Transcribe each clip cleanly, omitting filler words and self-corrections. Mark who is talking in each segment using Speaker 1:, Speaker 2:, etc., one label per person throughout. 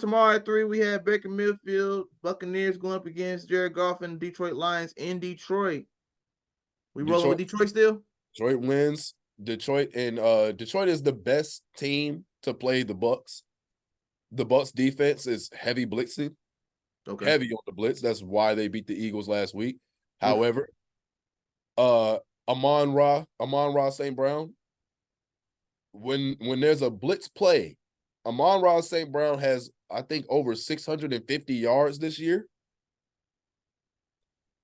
Speaker 1: tomorrow at 3, we have Baker Mayfield, Buccaneers going up against Jared Goff and the Detroit Lions in Detroit. We rolling with Detroit still?
Speaker 2: Detroit wins. Detroit is the best team to play the Bucs. The Bucs defense is heavy blitzing. Okay. Heavy on the blitz. That's why they beat the Eagles last week. However, Amon-Ra St. Brown, when there's a blitz play, Amon-Ra St. Brown has, I think, over 650 yards this year.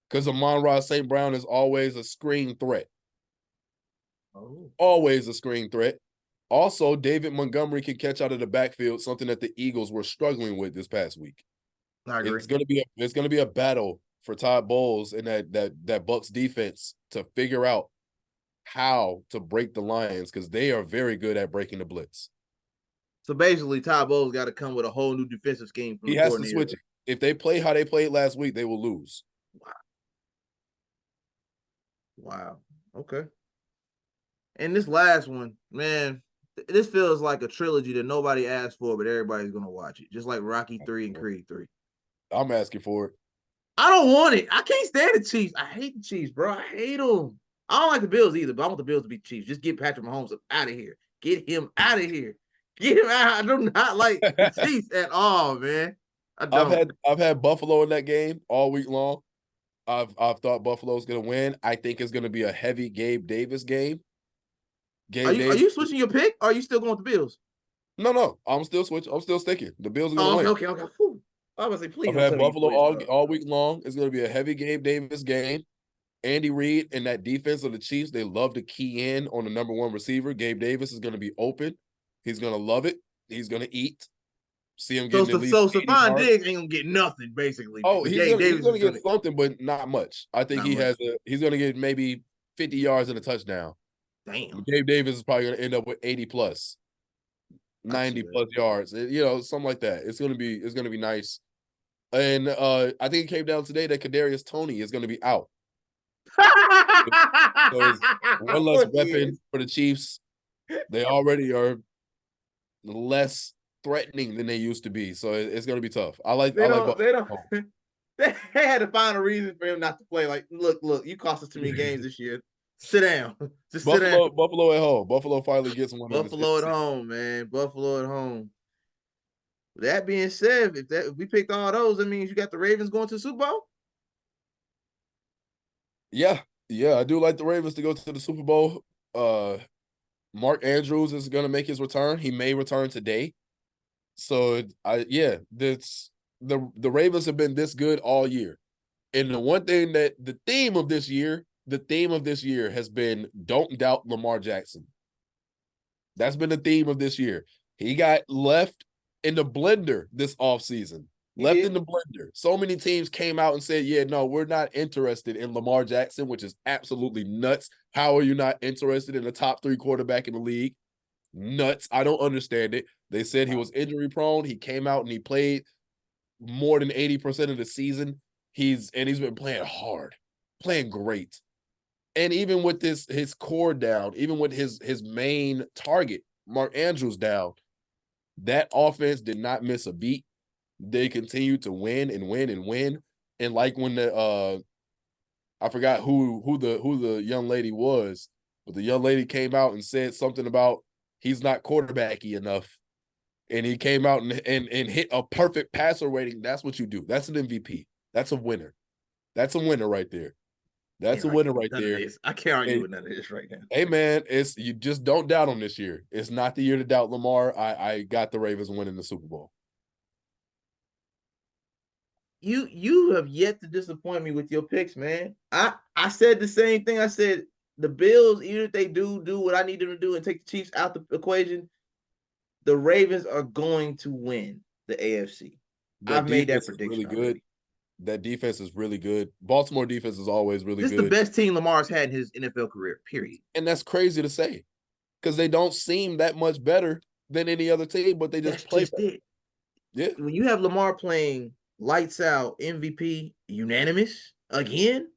Speaker 2: Because Amon-Ra St. Brown is always a screen threat. Oh. Always a screen threat. Also, David Montgomery can catch out of the backfield, something that the Eagles were struggling with this past week.
Speaker 1: I agree.
Speaker 2: It's gonna be a battle for Todd Bowles and that Bucs defense to figure out how to break the Lions, because they are very good at breaking the blitz.
Speaker 1: So basically, Todd Bowles got to come with a whole new defensive scheme.
Speaker 2: He has to switch it. If they play how they played last week, they will lose.
Speaker 1: Wow. Okay. And this last one, man, this feels like a trilogy that nobody asked for, but everybody's going to watch it. Just like Rocky 3 and Creed 3.
Speaker 2: I'm asking for it.
Speaker 1: I don't want it. I can't stand the Chiefs. I hate the Chiefs, bro. I hate them. I don't like the Bills either, but I want the Bills to be Chiefs. Just get Patrick Mahomes out of here. Get him out of here. Get him out. I do not like the Chiefs at all, man. I don't.
Speaker 2: I've had Buffalo in that game all week long. I've thought Buffalo's going to win. I think it's going to be a heavy Gabe Davis game.
Speaker 1: Are you switching your pick, or are you still going with the Bills?
Speaker 2: No. I'm still switching. I'm still sticking. The Bills are going to win.
Speaker 1: Okay. Whew. I was going to say, please.
Speaker 2: I've had Buffalo all week long. It's going to be a heavy Gabe Davis game. Andy Reid and that defense of the Chiefs, they love to key in on the number one receiver. Gabe Davis is going to be open. He's going to love it. He's going to eat. See him getting at least
Speaker 1: Stephon Diggs ain't going to get nothing, basically.
Speaker 2: Oh, he's going to get something, but not much. I think he's going to get maybe 50 yards and a touchdown.
Speaker 1: Damn.
Speaker 2: Gabe Davis is probably going to end up with 80 plus, 90 plus yards. Something like that. It's going to be nice. And I think it came down today that Kadarius Toney is going to be out. So one less weapon for the Chiefs. They already are less threatening than they used to be, so it's going to be tough.
Speaker 1: They had to find a reason for him not to play. Like, look, you cost us too many games this year. Sit down. Just sit down.
Speaker 2: Buffalo at home. Buffalo finally gets one.
Speaker 1: Buffalo at home, man. Buffalo at home. That being said, if we picked all those, that means you got the Ravens going to the Super Bowl?
Speaker 2: Yeah, I do like the Ravens to go to the Super Bowl. Mark Andrews is going to make his return. He may return today. So, the Ravens have been this good all year. And the one thing that the theme of this year has been don't doubt Lamar Jackson. That's been the theme of this year. He got left in the blender this offseason. Left in the blender. So many teams came out and said, yeah, no, we're not interested in Lamar Jackson, which is absolutely nuts. How are you not interested in the top 3 quarterback in the league? Nuts. I don't understand it. They said he was injury prone. He came out and he played more than 80% of the season. He's been playing hard, playing great. And even with his core down, even with his main target, Mark Andrews down, that offense did not miss a beat. They continued to win and win and win. And like when I forgot who the young lady was, but the young lady came out and said something about he's not quarterbacky enough. And he came out and hit a perfect passer rating. That's what you do. That's an MVP. That's a winner. That's a winner right there. That's a winner right there.
Speaker 1: I can't argue with none of this right now.
Speaker 2: Hey, man, you just don't doubt him this year. It's not the year to doubt Lamar. I got the Ravens winning the Super Bowl.
Speaker 1: You have yet to disappoint me with your picks, man. I said the same thing. I said the Bills, even if they do what I need them to do and take the Chiefs out the equation, the Ravens are going to win the AFC. I've made that prediction.
Speaker 2: Really good. That defense is really good. Baltimore defense is always really good.
Speaker 1: This is the best team Lamar's had in his NFL career, period.
Speaker 2: And that's crazy to say because they don't seem that much better than any other team, but they just play better. Yeah.
Speaker 1: When you have Lamar playing lights out, MVP, unanimous again,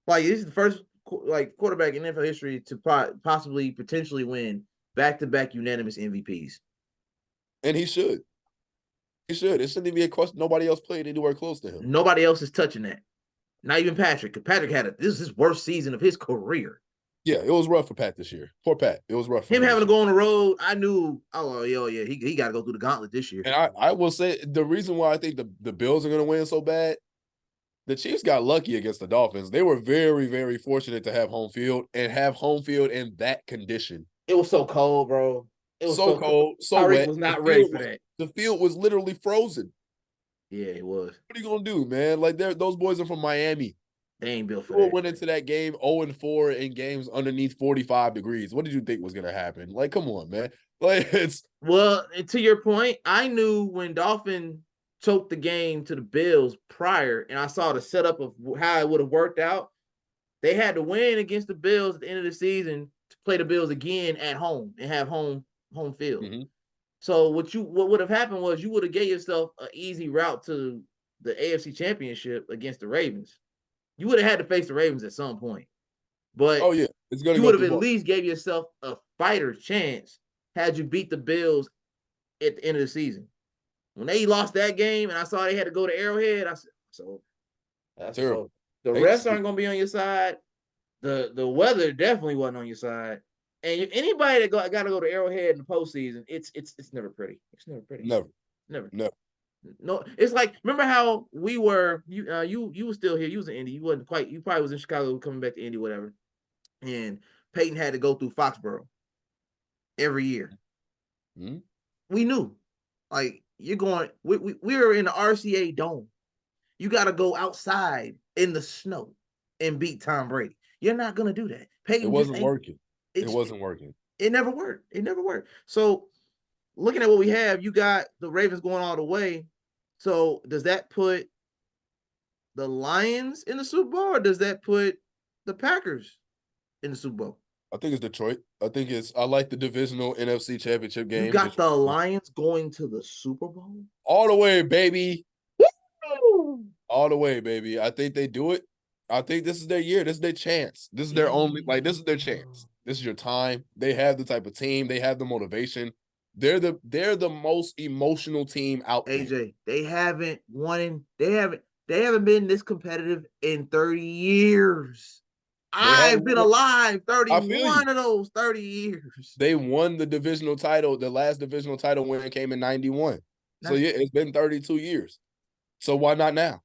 Speaker 1: like this is the first quarterback in NFL history to potentially win back-to-back unanimous MVPs.
Speaker 2: And he should. He should. It shouldn't even be a question. Nobody else played anywhere close to him.
Speaker 1: Nobody else is touching that. Not even Patrick. Patrick this is his worst season of his career.
Speaker 2: Yeah, it was rough for Pat this year. Poor Pat. It was rough for
Speaker 1: him
Speaker 2: him
Speaker 1: having to go on the road. I knew, he got to go through the gauntlet this year.
Speaker 2: And I will say the reason why I think the Bills are going to win so bad, the Chiefs got lucky against the Dolphins. They were very, very fortunate to have home field in that condition.
Speaker 1: It was so cold, bro. It was
Speaker 2: so cold, so
Speaker 1: Tyreek
Speaker 2: wet.
Speaker 1: was not ready for that.
Speaker 2: The field was literally frozen.
Speaker 1: Yeah, it was.
Speaker 2: What are you gonna do, man? Like those boys are from Miami.
Speaker 1: They ain't built for
Speaker 2: that. Went into that game 0-4 in games underneath 45 degrees. What did you think was gonna happen? Like, come on, man. Like
Speaker 1: well, to your point, I knew when Dolphin choked the game to the Bills prior, and I saw the setup of how it would have worked out. They had to win against the Bills at the end of the season to play the Bills again at home and have home field. Mm-hmm. So what would have happened was you would have gave yourself an easy route to the AFC Championship against the Ravens. You would have had to face the Ravens at some point. But
Speaker 2: yeah, it's gonna
Speaker 1: you would have at least gave yourself a fighter chance had you beat the Bills at the end of the season. When they lost that game and I saw they had to go to Arrowhead, I said, that's terrible. So the refs aren't going to be on your side. The weather definitely wasn't on your side. And if anybody that got to go to Arrowhead in the postseason, it's never pretty. It's never pretty. Never. No, it's like, remember how we were, you were still here. You was in Indy. You wasn't quite, you probably was in Chicago coming back to Indy, whatever. And Peyton had to go through Foxborough every year. Mm-hmm. We knew, like, you're going, we were in the RCA Dome. You got to go outside in the snow and beat Tom Brady. You're not going to do that. Peyton
Speaker 2: it wasn't working. It wasn't working.
Speaker 1: It never worked. It never worked. So looking at what we have, you got the Ravens going all the way. So does that put the Lions in the Super Bowl, or does that put the Packers in the Super Bowl?
Speaker 2: I think it's Detroit. I like the divisional NFC Championship game.
Speaker 1: You got the Lions going to the Super Bowl?
Speaker 2: All the way, baby. Woo! All the way, baby. I think they do it. I think this is their year. This is their chance. This is their this is their chance. This is your time. They have the type of team. They have the motivation. They're the most emotional team out there.
Speaker 1: AJ, they haven't won. They haven't been this competitive in 30 years. I've been alive 31 of those 30 years.
Speaker 2: They won the divisional title. The last divisional title win came in 91. So yeah, it's been 32 years. So why not now?